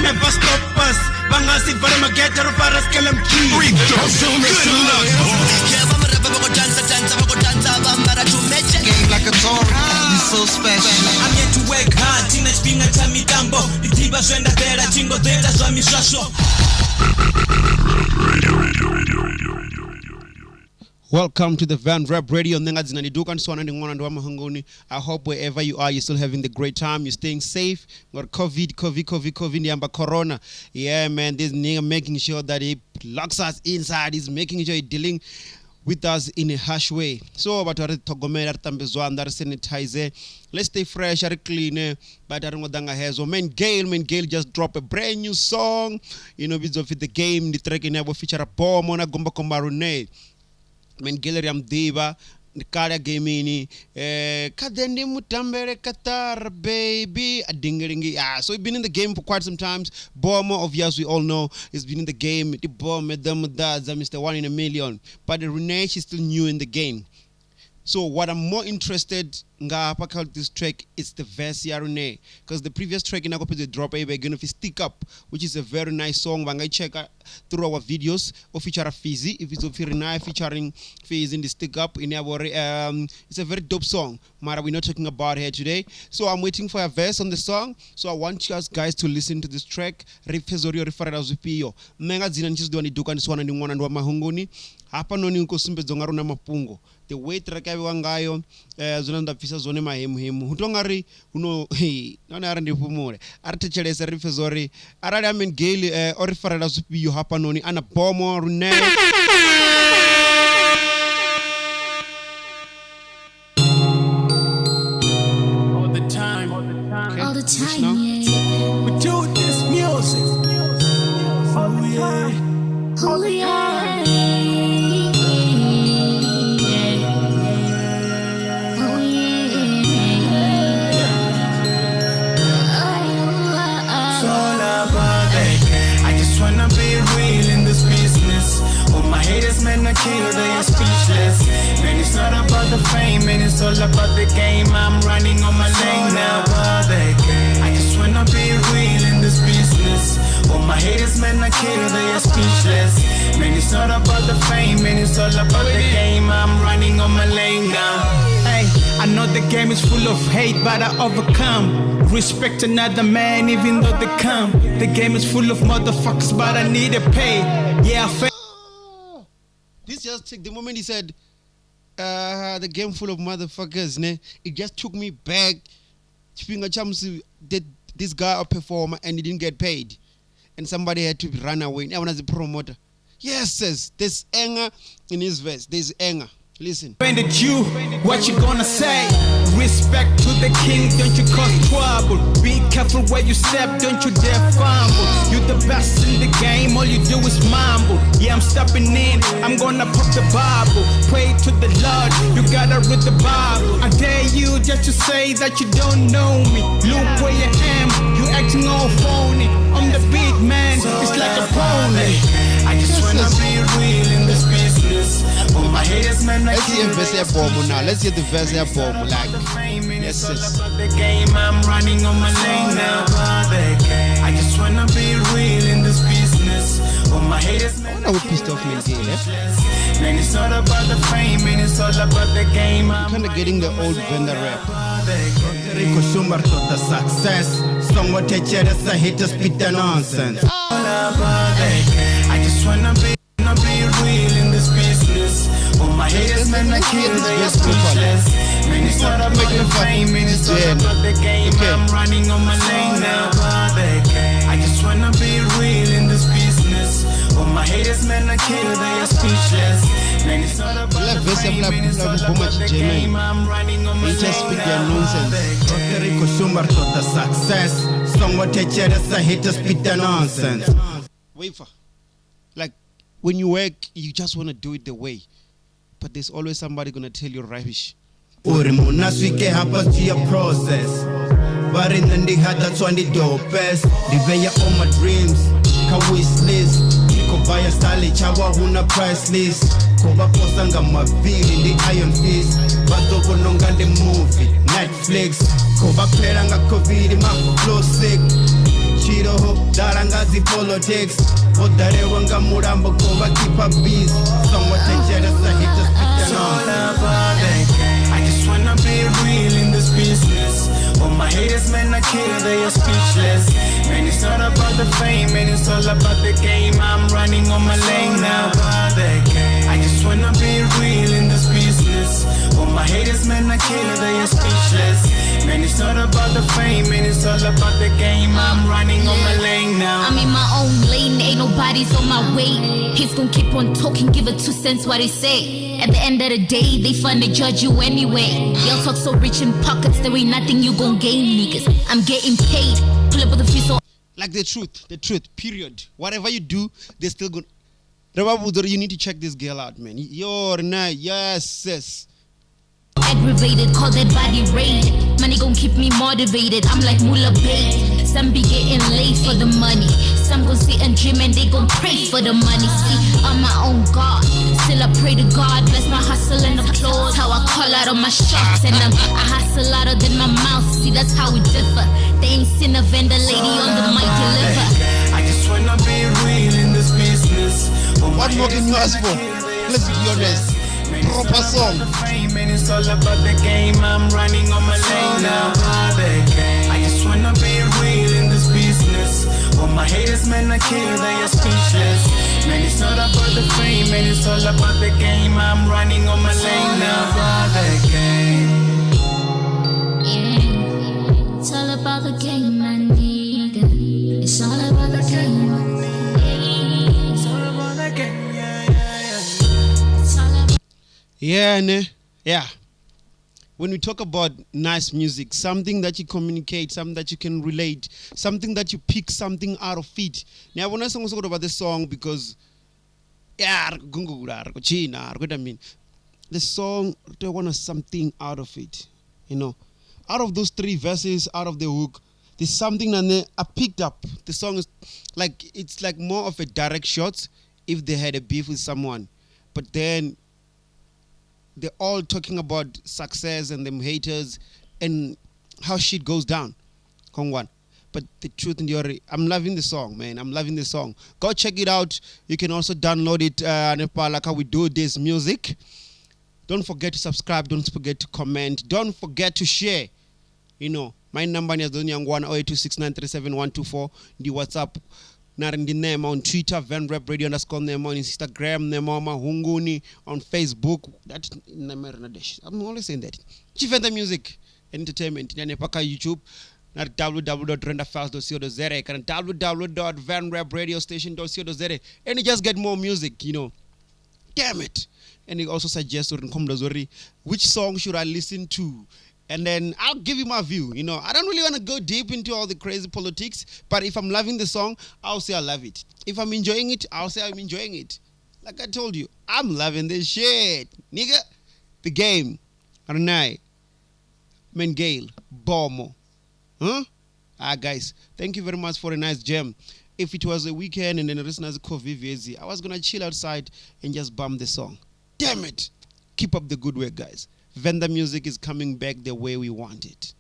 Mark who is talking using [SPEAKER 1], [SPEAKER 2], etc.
[SPEAKER 1] never stop us. Bangasi vale mageta rufara skelam key.
[SPEAKER 2] Game like a Tory, you so special.
[SPEAKER 1] I'm here to work hard, teenage being a tummy tambo. The tiba shenda dera, chingo dera, swami shasho.
[SPEAKER 3] Welcome to the Van Rap Radio. I hope wherever you are, you're still having the great time. You're staying safe. Got COVID, corona. Yeah, man, this nigga making sure that he locks us inside. He's making sure he's dealing with us in a harsh way. So, but sanitize. Let's stay fresh, clean. But Man-Gale just dropped a brand new song. You know, with the game, the track in feature a Bomo na gomba Rea'Nay. Man-Gale diva Nikara Gamini Kadende Mutambere Qatar baby Adingaringi. So he's been in the game for quite some time. Bomo, obviously we all know, has been in the game. The Bomo, Mr. 1 in a million. But Rea'Nay, she's still new in the game. So what I'm more interested in this track is the verse Rea'Nay, because the previous track in the drop we're going to stick up, which is a very nice song. When I check through our videos, or feature a Fizzy, if it's Rea'Nay featuring Fizz in the stick up in our it's a very dope song. Mara, we're not talking about here today. So I'm waiting for a verse on the song. So I want you guys to listen to this track. Hapa noni uko sumbe zongaru na mapungo the way track yawe ngayo zonanda pisa zone mahemu hutongari uno nani ara ndipumure artechelesa rifezori arali Man-Gale ori farala zupiyo hapa noni ana Bomo Rea'Nay
[SPEAKER 1] all the time
[SPEAKER 4] yeah.
[SPEAKER 1] We do this music.
[SPEAKER 4] Oh yeah.
[SPEAKER 1] Man, I kill, they are speechless. Man, it's not about the fame, man, it's all about the game. I'm running on my lane now, I just wanna be real in this business. All my haters, man, I kill, they are speechless. Man, it's not about the fame, man, it's all about the game. I'm running on my lane now. Hey, I know the game is full of hate, but I overcome. Respect another man, even though they come. The game is full of motherfuckers, but I need a pay. Yeah, I
[SPEAKER 3] this just took the moment he said the game full of motherfuckers, ne? It just took me back. Did this guy a performer and he didn't get paid, and somebody had to run away. Now as a promoter, yes, there's anger in his verse. There's anger. Listen.
[SPEAKER 1] Offended you, what you gonna say? Respect to the king, don't you cause trouble. Be careful where you step, don't you dare fumble. You the best in the game, all you do is mumble. Yeah, I'm stepping in, I'm gonna pop the Bible. Pray to the Lord, you gotta read the Bible. I dare you just to say that you don't know me. Look where you am, you acting all phony. I'm the big man, it's like a pony. I just wanna be real in this business. All my haters, man,
[SPEAKER 3] let's hear the verse Bomo now. Let's hear the verse Bomo. Like, yes,
[SPEAKER 1] the game, I'm running on my lane now. I just wanna be real in this business. All my haters, man,
[SPEAKER 3] I would pissed off Man-Gale.
[SPEAKER 1] Man, it's not about the fame, man, it's all about the game.
[SPEAKER 3] I'm kind of getting the old venda rap.
[SPEAKER 2] The success. Someone take care of the haters, spit the nonsense.
[SPEAKER 1] I just wanna be real in this business. All my haters, man, I kill, they are speechless. Man, it's not about the fame, man, it's all about the game. I'm running on my lane now. I just wanna be real in this business. All my haters, man, I kill, they are speechless. Man, it's not about the fame, man, it's all about the game. I'm running on my lane now.
[SPEAKER 2] The success. Someone take care of the haters, spit the nonsense.
[SPEAKER 3] Wafer. Like, when you work, you just want to do it the way. But there's always somebody going to tell you rubbish.
[SPEAKER 2] Urimuna swike hapa to process. But in the day, that's one the dopest. Develop all my dreams. Ka wish list. Ko buy a style, chawa huna price list. Ko baposa nga mavili in the iron fist. Bato kononga the movie, Netflix. Ko bapera nga COVID, ma flow sick. Chiro ho, dara ngazi politics Vodarewa nga murambo kova keep a beat Somewhat dangerous I hate to speak the
[SPEAKER 5] I just wanna be real in this business. All my haters, man, I kill, they are speechless. Man, it's not about the fame, man, it's all about the game. I'm running on my lane now. I just wanna be real in this business. All my haters, man, I kill, they are speechless. Man, it's not about the fame, man, it's all about the game. I'm running on my lane now.
[SPEAKER 4] I'm in my own lane, ain't nobody's on my way. He's gonna keep on talking, give it 2 cents what he say. At the end of the day, they finna judge you anyway. Y'all talk so rich in pockets, there ain't nothing you gon' gain, niggas. I'm getting paid, pull up with a few so
[SPEAKER 3] Like the truth, period. Whatever you do, they're still going. You need to check this girl out, man. You're nice, yes.
[SPEAKER 4] aggravated, call that body raid. Money gon' keep me motivated, I'm like Mula Bay. Some be getting late for the money. Some gon' sit and dream and they gon' pray for the money. See, I'm my own God, still I pray to God. Bless my hustle and applause. How I call out on my shots and I hustle louder than my mouth. See, that's how we differ. They ain't seen a venda lady on the mic deliver.
[SPEAKER 5] I just wanna be real in this business.
[SPEAKER 3] What more can you ask for? Let's be honest. Proper song.
[SPEAKER 5] Man, it's all about the game. I'm running on my lane now. I just wanna be real in this business. All my haters, man, I kill, they are speechless. Man, it's not about the fame, man, it's all about the game. I'm running on my lane now.
[SPEAKER 4] Yeah, it's all about the game, my nigga. It's all about the game.
[SPEAKER 5] It's all about the game,
[SPEAKER 4] It's all about
[SPEAKER 3] Yeah. When we talk about nice music, something that you communicate, something that you can relate, something that you pick something out of it. Now, I want to talk about this song because, I mean, the song, they want something out of it. You know, out of those 3 verses, out of the hook, there's something that I picked up. The song is like, it's like more of a direct shot if they had a beef with someone. But then they're all talking about success and them haters and how shit goes down. Kongwan. But the truth in the I'm loving the song, man. I'm loving the song. Go check it out. You can also download it Nepal, like how we do this music. Don't forget to subscribe. Don't forget to comment. Don't forget to share. You know, my number is 0826937124. The WhatsApp. Narindi name on Twitter, Venrep Radio _name on Instagram, name on Mahunguni on Facebook. That I'm always saying that. Chivenda music, entertainment, Paka YouTube, not www.renderfiles.co.za, can www.venrepradiostation.co.za, and you just get more music, you know. Damn it. And he also suggests which song should I listen to. And then I'll give you my view. You know, I don't really want to go deep into all the crazy politics, but if I'm loving the song, I'll say I love it. If I'm enjoying it, I'll say I'm enjoying it. Like I told you, I'm loving this shit. Nigga, the game. Rea'Nay, Man-Gale, Bomo. Huh? Guys, thank you very much for a nice jam. If it was a weekend and then a listener's COVID, I was going to chill outside and just bum the song. Damn it. Keep up the good work, guys. Venda music is coming back the way we want it.